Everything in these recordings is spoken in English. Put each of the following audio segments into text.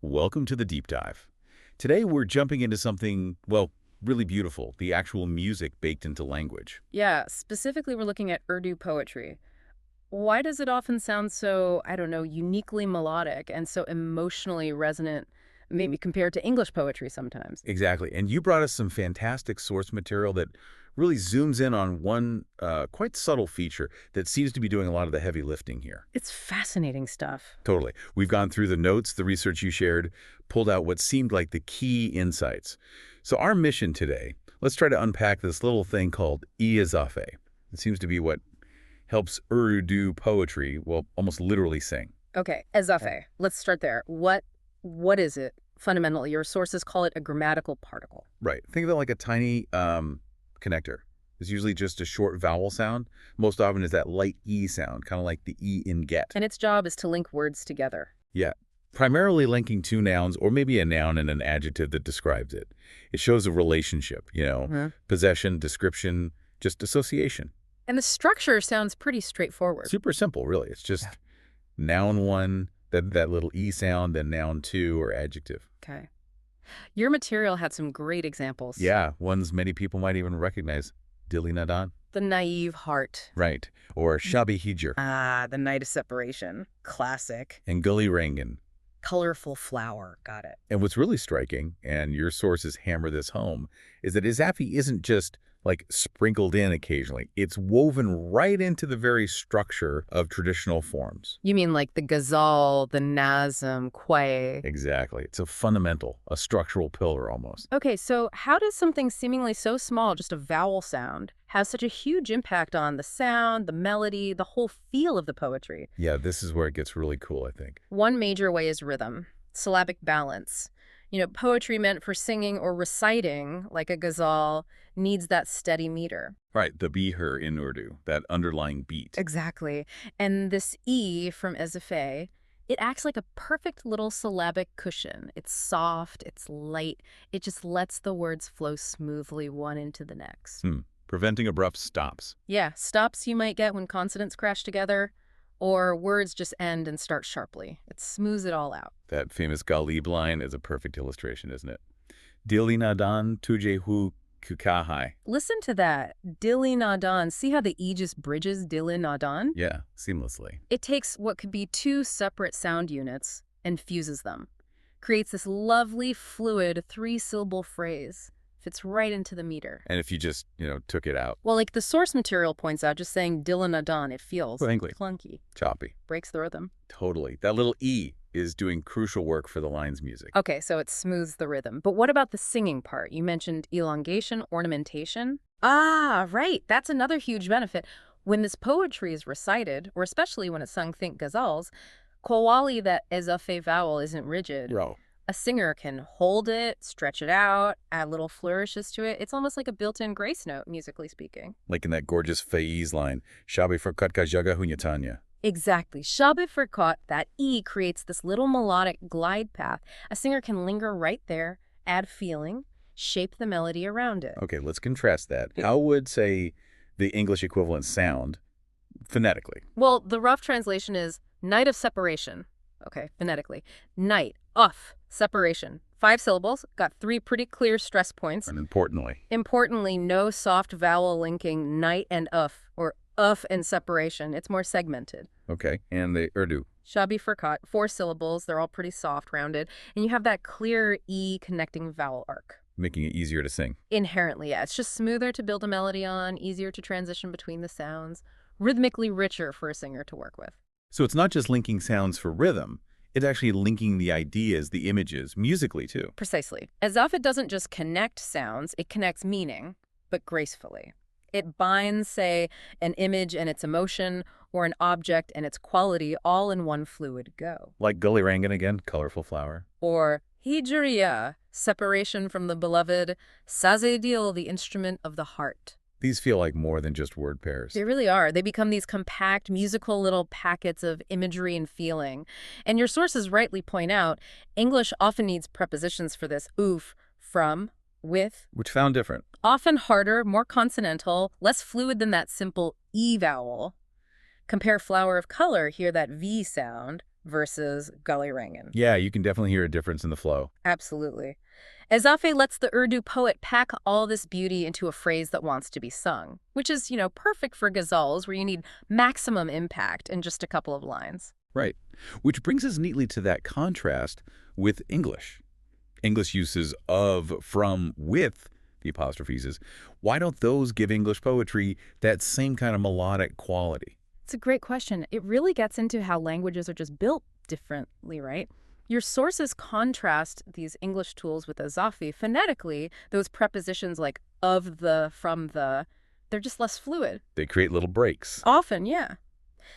Welcome to the deep dive. Today we're jumping into something, well, really beautiful, the actual music baked into language. Yeah, specifically we're looking at Urdu poetry. Why does it often sound so, I don't know, uniquely melodic and so emotionally resonant, maybe compared to English poetry sometimes? Exactly. And you brought us some fantastic source material that really zooms in on one quite subtle feature that seems to be doing a lot of the heavy lifting here. It's fascinating stuff. Totally. We've gone through the notes, the research you shared, pulled out what seemed like the key insights. So our mission today, let's try to unpack this little thing called Ezāfe. It seems to be what helps Urdu poetry, well, almost literally sing. Okay, Ezāfe. Let's start there. What is it? Fundamentally, your sources call it a grammatical particle. Right. Think of it like a tiny connector. It's usually just a short vowel sound. Most often is that light E sound, kind of like the E in get. And its job is to link words together. Yeah. Primarily linking two nouns or maybe a noun and an adjective that describes it. It shows a relationship, possession, description, just association. And the structure sounds pretty straightforward. Super simple, really. It's just noun one, that little E sound, then noun two or adjective. Okay. Your material had some great examples. Yeah, ones many people might even recognize. Dili Nadan. The naive heart. Right. Or Shabi Hijr. Ah, the night of separation. Classic. And Gully Rangan. Colorful flower. Got it. And what's really striking, and your sources hammer this home, is that Ezāfe isn't just like sprinkled in occasionally. It's woven right into the very structure of traditional forms. You mean like the ghazal, the nazm, quay? Exactly. It's a fundamental, a structural pillar almost. Okay, so how does something seemingly so small, just a vowel sound, have such a huge impact on the sound, the melody, the whole feel of the poetry? Yeah, this is where it gets really cool, I think. One major way is rhythm, syllabic balance. Poetry meant for singing or reciting, like a ghazal, needs that steady meter. Right, the bihr in Urdu, that underlying beat. Exactly. And this E from Ezāfe, it acts like a perfect little syllabic cushion. It's soft, it's light. It just lets the words flow smoothly one into the next. Preventing abrupt stops. Yeah, stops you might get when consonants crash together, or words just end and start sharply. It smooths it all out. That famous Ghalib line is a perfect illustration, isn't it? Dili nadan tujhe hu kukahai. Listen to that. Dili nadan. See how the E just bridges dili nadan? Yeah, seamlessly. It takes what could be two separate sound units and fuses them. Creates this lovely, fluid, three-syllable phrase. Fits right into the meter. And if you just, took it out. Well, like the source material points out, just saying dili nadan, it feels Frankly. clunky. Choppy. Breaks the rhythm. Totally. That little E is doing crucial work for the line's music. Okay, so it smooths the rhythm. But what about the singing part? You mentioned elongation, ornamentation. Ah, right. That's another huge benefit. When this poetry is recited, or especially when it's sung, think ghazals, qawwali, that Ezāfe vowel, isn't rigid. Bro. A singer can hold it, stretch it out, add little flourishes to it. It's almost like a built-in grace note, musically speaking. Like in that gorgeous Faiz line, Shabi farkat ka jaga hunyatanya. Exactly. Shabi farkat, that E creates this little melodic glide path. A singer can linger right there, add feeling, shape the melody around it. Okay, let's contrast that. How would, say, the English equivalent sound phonetically? Well, the rough translation is night of separation. Okay, phonetically. Night, separation. 5 syllables, got 3 pretty clear stress points. And importantly, no soft vowel linking night and or and separation. It's more segmented. Okay, and the Urdu? Shabi farkat, 4 syllables. They're all pretty soft, rounded. And you have that clear E connecting vowel arc. Making it easier to sing. Inherently, yeah. It's just smoother to build a melody on, easier to transition between the sounds, rhythmically richer for a singer to work with. So it's not just linking sounds for rhythm. It's actually linking the ideas, the images, musically too. Precisely. Ezāfe doesn't just connect sounds, it connects meaning, but gracefully. It binds, say, an image and its emotion, or an object and its quality all in one fluid go. Like Gully Rangan again, colorful flower. Or Hijriya, separation from the beloved, Sazedil, the instrument of the heart. These feel like more than just word pairs. They really are. They become these compact, musical little packets of imagery and feeling. And your sources rightly point out, English often needs prepositions for this. Oof, from, with. Which found different. Often harder, more consonantal, less fluid than that simple E vowel. Compare flower of color, hear that V sound. versus Ghalib. Yeah, you can definitely hear a difference in the flow. Absolutely. Ezāfe lets the Urdu poet pack all this beauty into a phrase that wants to be sung, which is, perfect for ghazals where you need maximum impact in just a couple of lines. Right. Which brings us neatly to that contrast with English. English uses of, from, with the apostrophes. Why don't those give English poetry that same kind of melodic quality? It's a great question. It really gets into how languages are just built differently, right? Your sources contrast these English tools with Ezāfe phonetically. Those prepositions like of the, from the, they're just less fluid. They create little breaks. Often, yeah.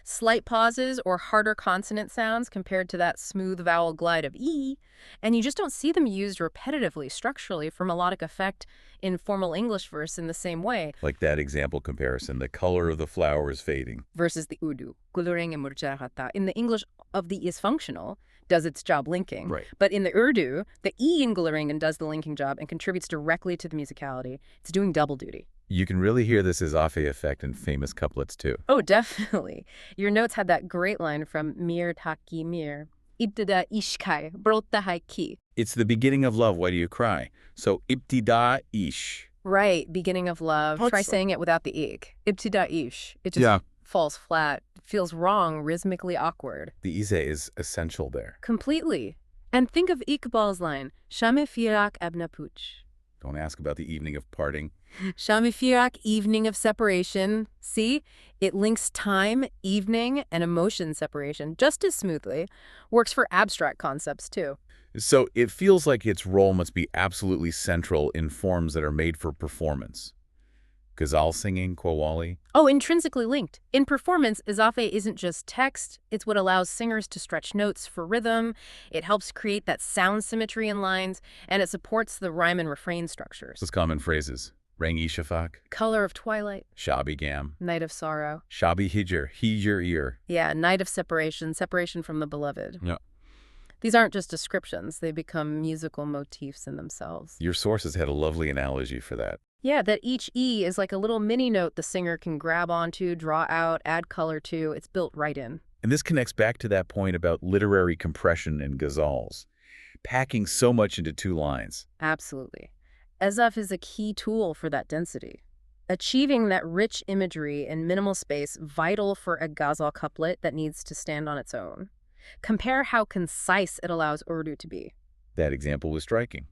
Slight pauses or harder consonant sounds compared to that smooth vowel glide of E, and you just don't see them used repetitively structurally for melodic effect in formal English verse in the same way. Like that example comparison, the color of the flower is fading. Versus the Urdu. In the English of the is functional, does its job linking. Right. But in the Urdu, the E in Gularingan does the linking job and contributes directly to the musicality. It's doing double duty. You can really hear this Ezāfe effect in famous couplets, too. Oh, definitely. Your notes had that great line from Mir Taki Mir. Ibtida ishkai, brota hai ki. It's the beginning of love, why do you cry? So, ibtida ish. Right, beginning of love. Try saying it without the ik. Ibtida ish. It just falls flat. Feels wrong, rhythmically awkward. The ize is essential there. Completely. And think of Iqbal's line, Shame firak abna puch. Don't ask about the evening of parting. Shame firak, evening of separation. See? It links time, evening, and emotion separation just as smoothly. Works for abstract concepts, too. So it feels like its role must be absolutely central in forms that are made for performance. Ghazal singing, qawwali. Oh, intrinsically linked. In performance, Ezāfe isn't just text. It's what allows singers to stretch notes for rhythm. It helps create that sound symmetry in lines, and it supports the rhyme and refrain structures. Those common phrases. Rangi shafaq. Color of twilight. Shabi gam. Night of sorrow. Shabi hijr. Hijr ear. Yeah, night of separation. Separation from the beloved. Yeah. These aren't just descriptions. They become musical motifs in themselves. Your sources had a lovely analogy for that. Yeah, that each E is like a little mini note the singer can grab onto, draw out, add color to. It's built right in. And this connects back to that point about literary compression in ghazals, packing so much into 2 lines. Absolutely. Ezāfe is a key tool for that density. Achieving that rich imagery in minimal space, vital for a ghazal couplet that needs to stand on its own. Compare how concise it allows Urdu to be. That example was striking.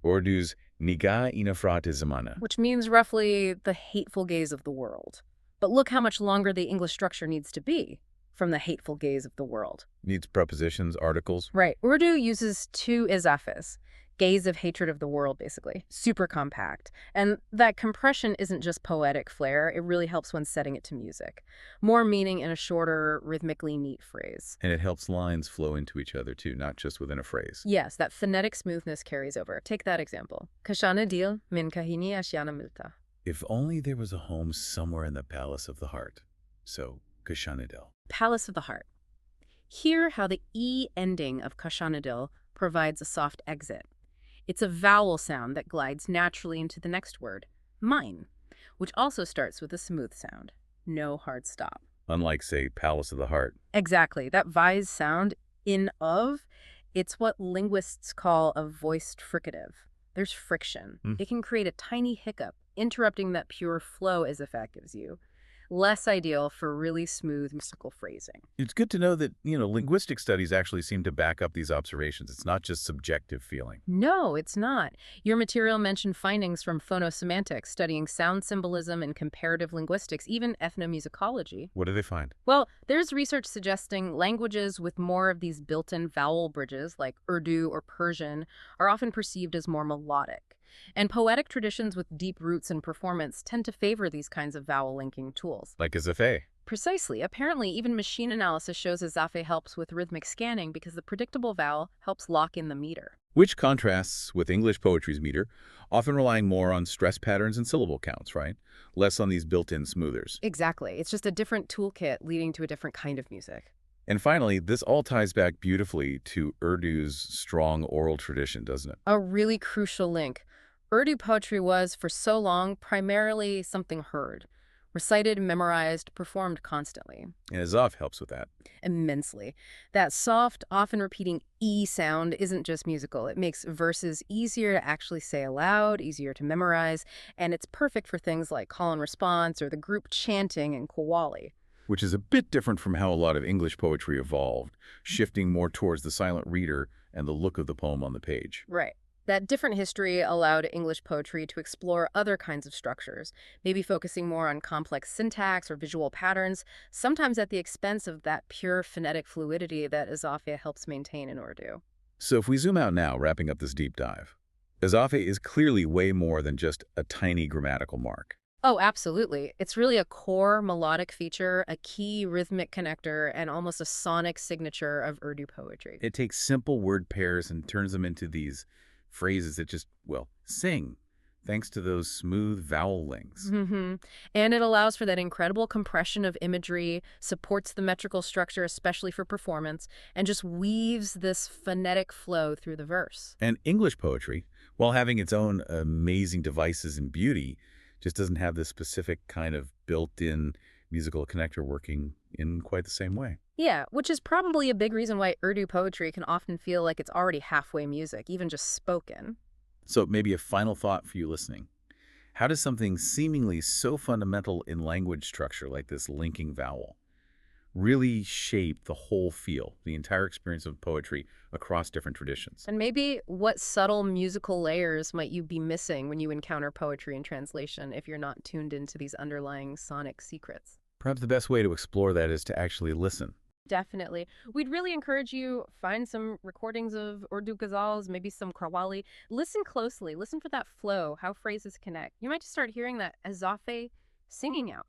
Urdu's nigah inafrat zamana, which means roughly the hateful gaze of the world. But look how much longer the English structure needs to be from the hateful gaze of the world. Needs prepositions, articles. Right. Urdu uses 2 ezāfes. Gaze of hatred of the world, basically. Super compact. And that compression isn't just poetic flair. It really helps when setting it to music. More meaning in a shorter, rhythmically neat phrase. And it helps lines flow into each other, too, not just within a phrase. Yes, that phonetic smoothness carries over. Take that example. Kashana dil min kahini ashyana milta. If only there was a home somewhere in the palace of the heart. So, Kashanadil. Palace of the heart. Hear how the E ending of Kashanadil provides a soft exit. It's a vowel sound that glides naturally into the next word, mine, which also starts with a smooth sound. No hard stop. Unlike, say, Palace of the Heart. Exactly. That Faiz sound, in of, it's what linguists call a voiced fricative. There's friction. It can create a tiny hiccup, interrupting that pure flow Ezāfe gives you. Less ideal for really smooth musical phrasing. It's good to know that, linguistic studies actually seem to back up these observations. It's not just subjective feeling. No, it's not. Your material mentioned findings from phonosemantics, studying sound symbolism and comparative linguistics, even ethnomusicology. What do they find? Well, there's research suggesting languages with more of these built-in vowel bridges, like Urdu or Persian, are often perceived as more melodic. And poetic traditions with deep roots in performance tend to favor these kinds of vowel linking tools. Like Ezāfe. Precisely. Apparently, even machine analysis shows Ezāfe helps with rhythmic scanning because the predictable vowel helps lock in the meter. Which contrasts with English poetry's meter, often relying more on stress patterns and syllable counts, right? Less on these built-in smoothers. Exactly. It's just a different toolkit leading to a different kind of music. And finally, this all ties back beautifully to Urdu's strong oral tradition, doesn't it? A really crucial link. Urdu poetry was, for so long, primarily something heard. Recited, memorized, performed constantly. And Ezāfe helps with that. Immensely. That soft, often repeating E sound isn't just musical. It makes verses easier to actually say aloud, easier to memorize, and it's perfect for things like call and response or the group chanting in qawwali. Which is a bit different from how a lot of English poetry evolved, shifting more towards the silent reader and the look of the poem on the page. Right. That different history allowed English poetry to explore other kinds of structures, maybe focusing more on complex syntax or visual patterns, sometimes at the expense of that pure phonetic fluidity that Ezāfe helps maintain in Urdu. So if we zoom out now, wrapping up this deep dive, Ezāfe is clearly way more than just a tiny grammatical mark. Oh, absolutely. It's really a core melodic feature, a key rhythmic connector, and almost a sonic signature of Urdu poetry. It takes simple word pairs and turns them into these phrases that just, well, sing, thanks to those smooth vowel links. And it allows for that incredible compression of imagery, supports the metrical structure, especially for performance, and just weaves this phonetic flow through the verse. And English poetry, while having its own amazing devices and beauty, just doesn't have this specific kind of built-in musical connector working in quite the same way. Yeah, which is probably a big reason why Urdu poetry can often feel like it's already halfway music, even just spoken. So maybe a final thought for you listening. How does something seemingly so fundamental in language structure like this linking vowel really shape the whole feel, the entire experience of poetry across different traditions? And maybe what subtle musical layers might you be missing when you encounter poetry in translation if you're not tuned into these underlying sonic secrets? Perhaps the best way to explore that is to actually listen. Definitely. We'd really encourage you find some recordings of Urdu ghazals, maybe some qawwali. Listen closely. Listen for that flow, how phrases connect. You might just start hearing that Ezāfe singing out.